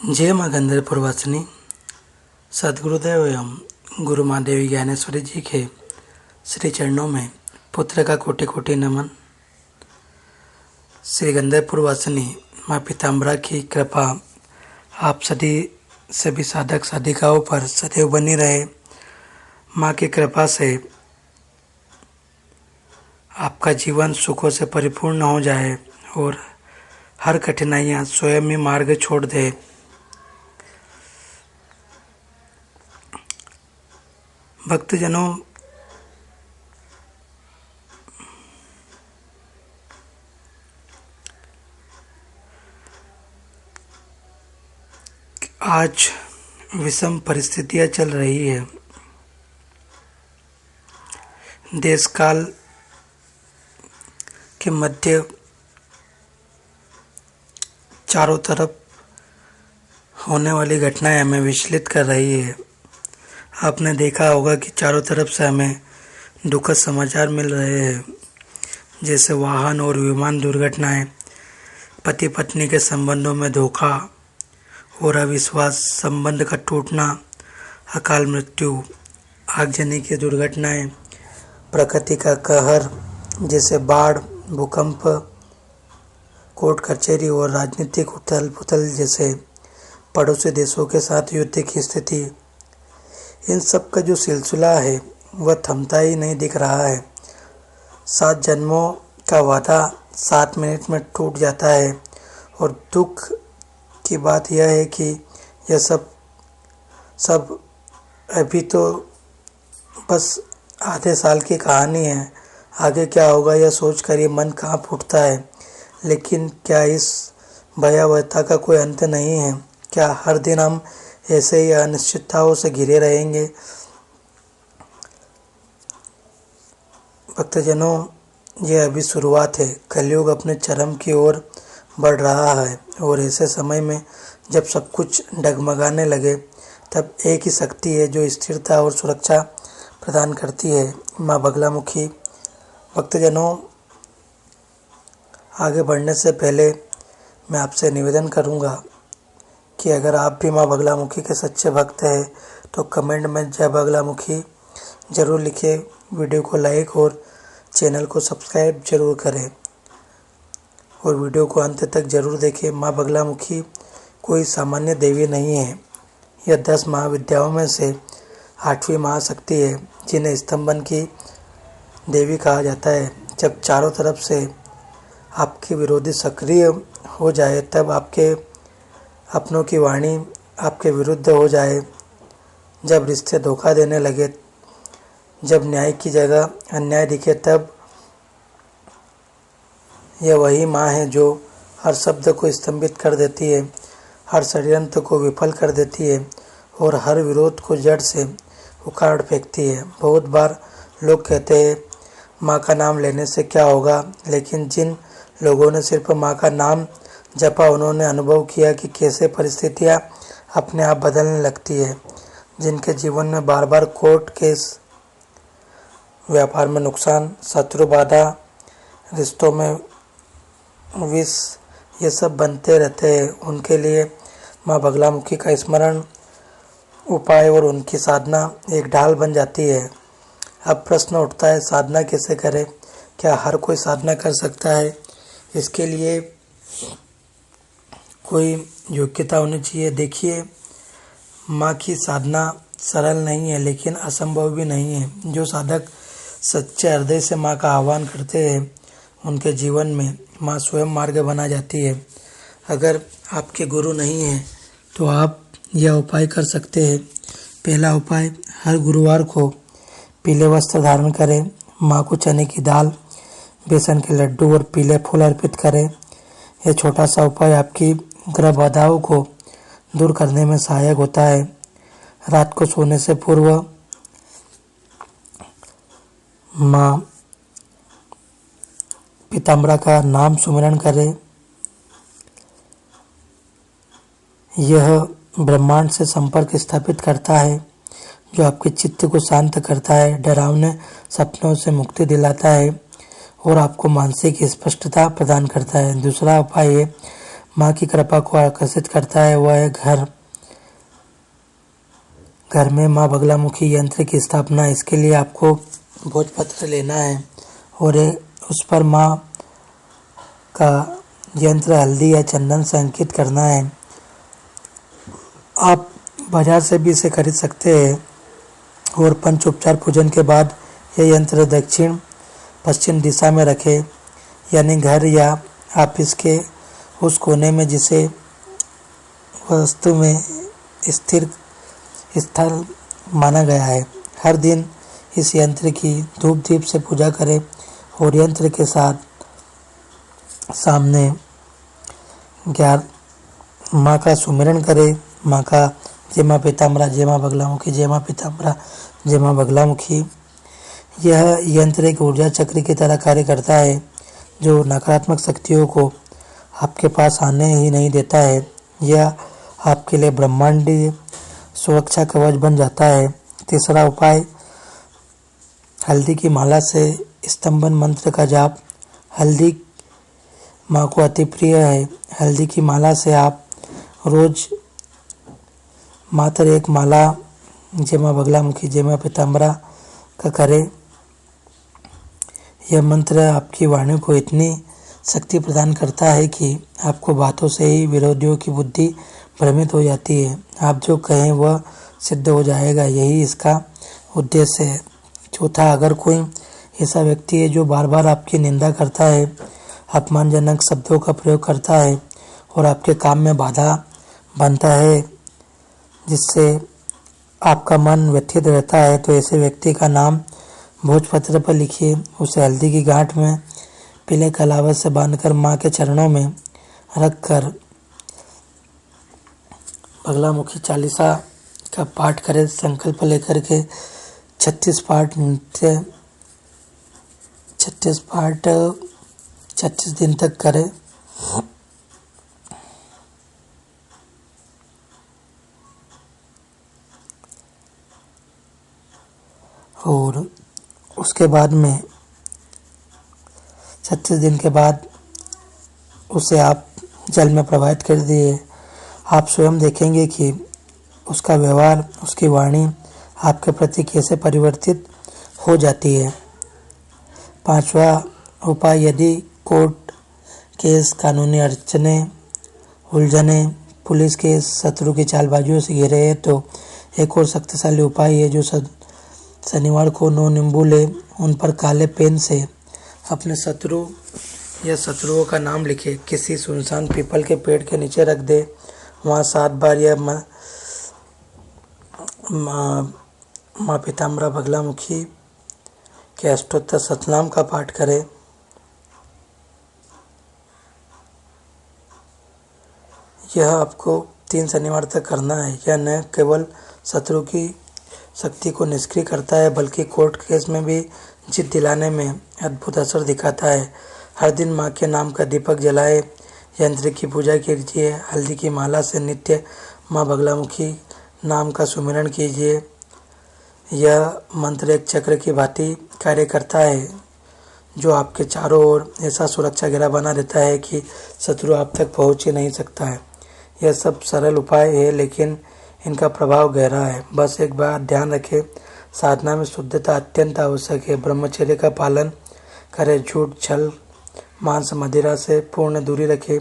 जय माँ गंधर्वपुर वासिनी सद्गुरुदेव एवं गुरु माँ देवी ज्ञानेश्वरी जी के श्री चरणों में पुत्र का कोटि कोटि नमन। श्री गंधर्वपुर वासिनी माँ पीताम्बरा की कृपा आप सभी साधक साधिकाओं पर सदैव बनी रहे। माँ की कृपा से आपका जीवन सुखों से परिपूर्ण हो जाए और हर कठिनाइयाँ स्वयं ही मार्ग छोड़ दे। भक्तजनों, आज विषम परिस्थितियां चल रही है। देश काल के मध्य चारों तरफ होने वाली घटनाएं हमें विचलित कर रही है। आपने देखा होगा कि चारों तरफ से हमें दुखद समाचार मिल रहे हैं, जैसे वाहन और विमान दुर्घटनाएं, पति पत्नी के संबंधों में धोखा और अविश्वास, संबंध का टूटना, अकाल मृत्यु, आगजनी की दुर्घटनाएं, प्रकृति का कहर जैसे बाढ़, भूकंप, कोर्ट कचहरी और राजनीतिक उथल पुथल जैसे पड़ोसी देशों के साथ युद्ध की स्थिति, इन सब का जो सिलसिला है वह थमता ही नहीं दिख रहा है। 7 जन्मों का वादा 7 मिनट में टूट जाता है और दुख की बात यह है कि यह सब अभी तो बस आधे साल की कहानी है। आगे क्या होगा यह सोचकर ये मन कहाँ फूटता है। लेकिन क्या इस भयावहता का कोई अंत नहीं है? क्या हर दिन हम ऐसे ही अनिश्चितताओं से घिरे रहेंगे? भक्तजनों, यह अभी शुरुआत है। कलयुग अपने चरम की ओर बढ़ रहा है और ऐसे समय में जब सब कुछ डगमगाने लगे, तब एक ही शक्ति है जो स्थिरता और सुरक्षा प्रदान करती है, माँ बगलामुखी। भक्तजनों, आगे बढ़ने से पहले मैं आपसे निवेदन करूँगा कि अगर आप भी माँ बगलामुखी के सच्चे भक्त हैं तो कमेंट में जय बगलामुखी ज़रूर लिखें, वीडियो को लाइक और चैनल को सब्सक्राइब जरूर करें और वीडियो को अंत तक जरूर देखें। माँ बगलामुखी कोई सामान्य देवी नहीं है। यह 10 महाविद्याओं में से 8वीं महाशक्ति है, जिन्हें स्तंभन की देवी कहा जाता है। जब चारों तरफ से आपके विरोधी सक्रिय हो जाए, तब आपके अपनों की वाणी आपके विरुद्ध हो जाए, जब रिश्ते धोखा देने लगे, जब न्याय की जगह अन्याय दिखे, तब यह वही माँ है जो हर शब्द को स्तंभित कर देती है, हर षड्यंत्र को विफल कर देती है और हर विरोध को जड़ से उखाड़ फेंकती है। बहुत बार लोग कहते हैं माँ का नाम लेने से क्या होगा, लेकिन जिन लोगों ने सिर्फ माँ का नाम जपा, उन्होंने अनुभव किया कि कैसे परिस्थितियाँ अपने आप बदलने लगती है। जिनके जीवन में बार बार कोर्ट केस, व्यापार में नुकसान, शत्रु बाधा, रिश्तों में विष, ये सब बनते रहते हैं, उनके लिए माँ बगलामुखी का स्मरण, उपाय और उनकी साधना एक ढाल बन जाती है। अब प्रश्न उठता है, साधना कैसे करें? क्या हर कोई साधना कर सकता है? इसके लिए कोई योग्यता होनी चाहिए। देखिए, माँ की साधना सरल नहीं है, लेकिन असंभव भी नहीं है। जो साधक सच्चे हृदय से माँ का आह्वान करते हैं, उनके जीवन में माँ स्वयं मार्ग बना जाती है। अगर आपके गुरु नहीं हैं तो आप यह उपाय कर सकते हैं। पहला उपाय, हर गुरुवार को पीले वस्त्र धारण करें, माँ को चने की दाल, बेसन के लड्डू और पीले फूल अर्पित करें। यह छोटा सा उपाय आपकी ग्रह बाधाओं को दूर करने में सहायक होता है। रात को सोने से पूर्व माँ पीताम्बरा का नाम सुमिरन करें। यह ब्रह्मांड से संपर्क स्थापित करता है, जो आपके चित्त को शांत करता है, डरावने सपनों से मुक्ति दिलाता है और आपको मानसिक स्पष्टता प्रदान करता है। दूसरा उपाय है, माँ की कृपा को आकर्षित करता है। वह घर में माँ बगलामुखी यंत्र की स्थापना। इसके लिए आपको भोजपत्र लेना है और उस पर माँ का यंत्र हल्दी या चंदन से अंकित करना है। आप बाजार से भी इसे खरीद सकते हैं और पंचोपचार पूजन के बाद यह यंत्र दक्षिण पश्चिम दिशा में रखें, यानी घर या ऑफिस के उस कोने में जिसे वस्तु में स्थिर स्थल माना गया है। हर दिन इस यंत्र की धूप दीप से पूजा करें और यंत्र के सामने माँ का सुमिरन करें। माँ का जय माँ पीताम्बरा, जय माँ बगलामुखी, जय माँ पीताम्बरा, जय माँ बगलामुखी। यह यंत्र एक ऊर्जा चक्र की तरह कार्य करता है जो नकारात्मक शक्तियों को आपके पास आने ही नहीं देता है। यह आपके लिए ब्रह्मांडीय सुरक्षा कवच बन जाता है। तीसरा उपाय, हल्दी की माला से स्तंभन मंत्र का जाप। हल्दी माँ को अति प्रिय है। हल्दी की माला से आप रोज मात्र एक माला जय माँ बगलामुखी, जय माँ पीताम्बरा का करें। यह मंत्र आपकी वाणी को इतनी शक्ति प्रदान करता है कि आपको बातों से ही विरोधियों की बुद्धि भ्रमित हो जाती है। आप जो कहें वह सिद्ध हो जाएगा, यही इसका उद्देश्य है। चौथा, अगर कोई ऐसा व्यक्ति है जो बार बार आपकी निंदा करता है, अपमानजनक शब्दों का प्रयोग करता है और आपके काम में बाधा बनता है, जिससे आपका मन व्यथित रहता है, तो ऐसे व्यक्ति का नाम भोजपत्र पर लिखिए। उसे हल्दी की गांठ में पीले कलावत से बांधकर माँ के चरणों में रखकर बगलामुखी चालीसा का पाठ करें। संकल्प लेकर के 36 पाठ 36 दिन तक करें। और उसके बाद में 36 दिन के बाद उसे आप जल में प्रवाहित कर दिए। आप स्वयं देखेंगे कि उसका व्यवहार, उसकी वाणी आपके प्रति कैसे परिवर्तित हो जाती है। पांचवा उपाय, यदि कोर्ट केस, कानूनी अड़चने, उलझने, पुलिस केस शत्रु की चालबाजियों से घिरे हैं, तो एक और शक्तिशाली उपाय है जो शनिवार को 9 नींबू ले उन पर काले पेन से अपने शत्रु या शत्रुओं का नाम लिखे, किसी सुनसान पीपल के पेड़ के नीचे रख दे। वहाँ 7 बार यह माँ पीताम्बरा बगलामुखी के अष्टोत्तर सतनाम का पाठ करें। यह आपको 3 शनिवार तक करना है। यह न केवल शत्रु की शक्ति को निष्क्रिय करता है, बल्कि कोर्ट केस में भी जीत दिलाने में अद्भुत असर दिखाता है। हर दिन माँ के नाम का दीपक जलाए, यंत्र की पूजा कीजिए, हल्दी की माला से नित्य माँ बगलामुखी नाम का सुमिरन कीजिए। यह मंत्र एक चक्र की भांति कार्य करता है जो आपके चारों ओर ऐसा सुरक्षा घेरा बना देता है कि शत्रु आप तक पहुंच ही नहीं सकता है। यह सब सरल उपाय है, लेकिन इनका प्रभाव गहरा है। बस एक बात ध्यान रखें, साधना में शुद्धता अत्यंत आवश्यक है। ब्रह्मचर्य का पालन करें, झूठ, छल, मांस, मदिरा से पूर्ण दूरी रखें।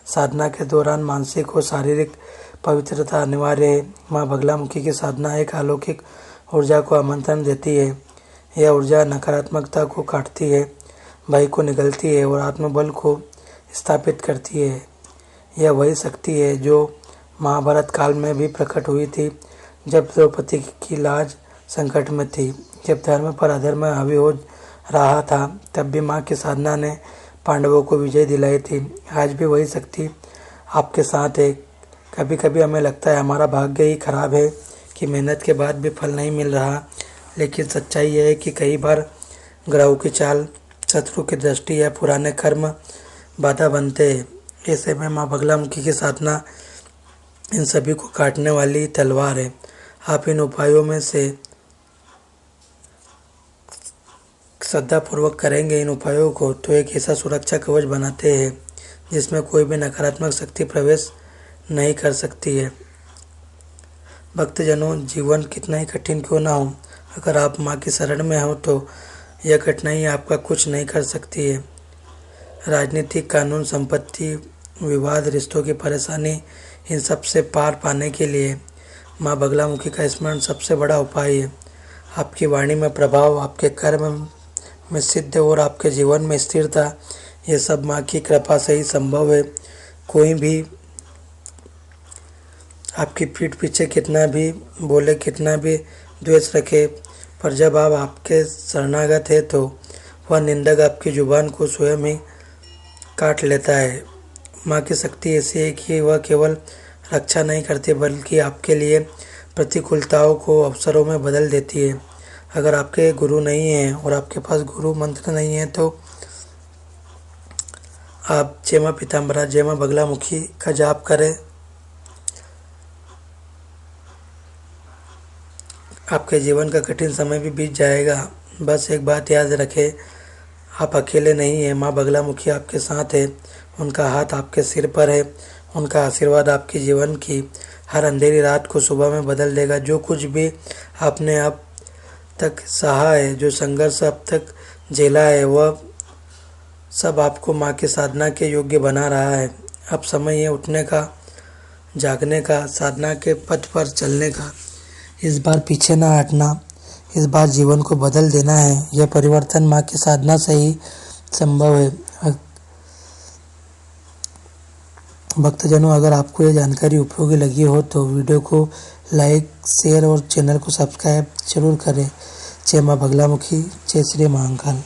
साधना के दौरान मानसिक और शारीरिक पवित्रता अनिवार्य है। माँ बगलामुखी की साधना एक अलौकिक ऊर्जा को आमंत्रण देती है। यह ऊर्जा नकारात्मकता को काटती है, भय को निगलती है और आत्मबल को स्थापित करती है। यह वही शक्ति है जो महाभारत काल में भी प्रकट हुई थी, जब द्रौपदी की लाज संकट में थी। जब धर्म पर अधर्म हावी हो रहा था, तब भी माँ की साधना ने पांडवों को विजय दिलाई थी। आज भी वही शक्ति आपके साथ है। कभी कभी हमें लगता है हमारा भाग्य ही खराब है कि मेहनत के बाद भी फल नहीं मिल रहा, लेकिन सच्चाई यह है कि कई बार ग्रहों की चाल, शत्रु की दृष्टि या पुराने कर्म बाधा बनते हैं। ऐसे में माँ बगलामुखी की साधना इन सभी को काटने वाली तलवार है। आप इन उपायों में से श्रद्धापूर्वक करेंगे इन उपायों को, तो एक ऐसा सुरक्षा कवच बनाते हैं जिसमें कोई भी नकारात्मक शक्ति प्रवेश नहीं कर सकती है। भक्तजनों, जीवन कितना ही कठिन क्यों ना हो, अगर आप माँ की शरण में हो तो यह कठिनाई आपका कुछ नहीं कर सकती है। राजनीतिक, कानून, संपत्ति, विवाद, रिश्तों की परेशानी, इन सब से पार पाने के लिए माँ बगलामुखी का स्मरण सबसे बड़ा उपाय है। आपकी वाणी में प्रभाव, आपके कर्म में सिद्ध और आपके जीवन में स्थिरता, ये सब माँ की कृपा से ही संभव है। कोई भी आपकी पीठ पीछे कितना भी बोले, कितना भी द्वेष रखे, पर जब आप आपके शरणागत है तो वह निंदक आपकी जुबान को स्वयं ही काट लेता है। माँ की शक्ति ऐसी है कि वह केवल रक्षा नहीं करती बल्कि आपके लिए प्रतिकूलताओं को अवसरों में बदल देती है। अगर आपके गुरु नहीं हैं और आपके पास गुरु मंत्र नहीं है तो आप जय माँ पीताम्बरा, जय माँ बगलामुखी का जाप करें। आपके जीवन का कठिन समय भी बीत जाएगा। बस एक बात याद रखें, आप अकेले नहीं हैं। माँ बगलामुखी आपके साथ है, उनका हाथ आपके सिर पर है, उनका आशीर्वाद आपके जीवन की हर अंधेरी रात को सुबह में बदल देगा। जो कुछ भी आपने अब तक सहा है, जो संघर्ष अब तक झेला है, वह सब आपको माँ की साधना के योग्य बना रहा है। अब समय है उठने का, जागने का, साधना के पथ पर चलने का। इस बार पीछे ना हटना, इस बार जीवन को बदल देना है। यह परिवर्तन माँ की साधना से ही संभव है। भक्तजनों, अगर आपको ये जानकारी उपयोगी लगी हो तो वीडियो को लाइक, शेयर और चैनल को सब्सक्राइब जरूर करें। जय माँ बगलामुखी, जय श्री महाकाल।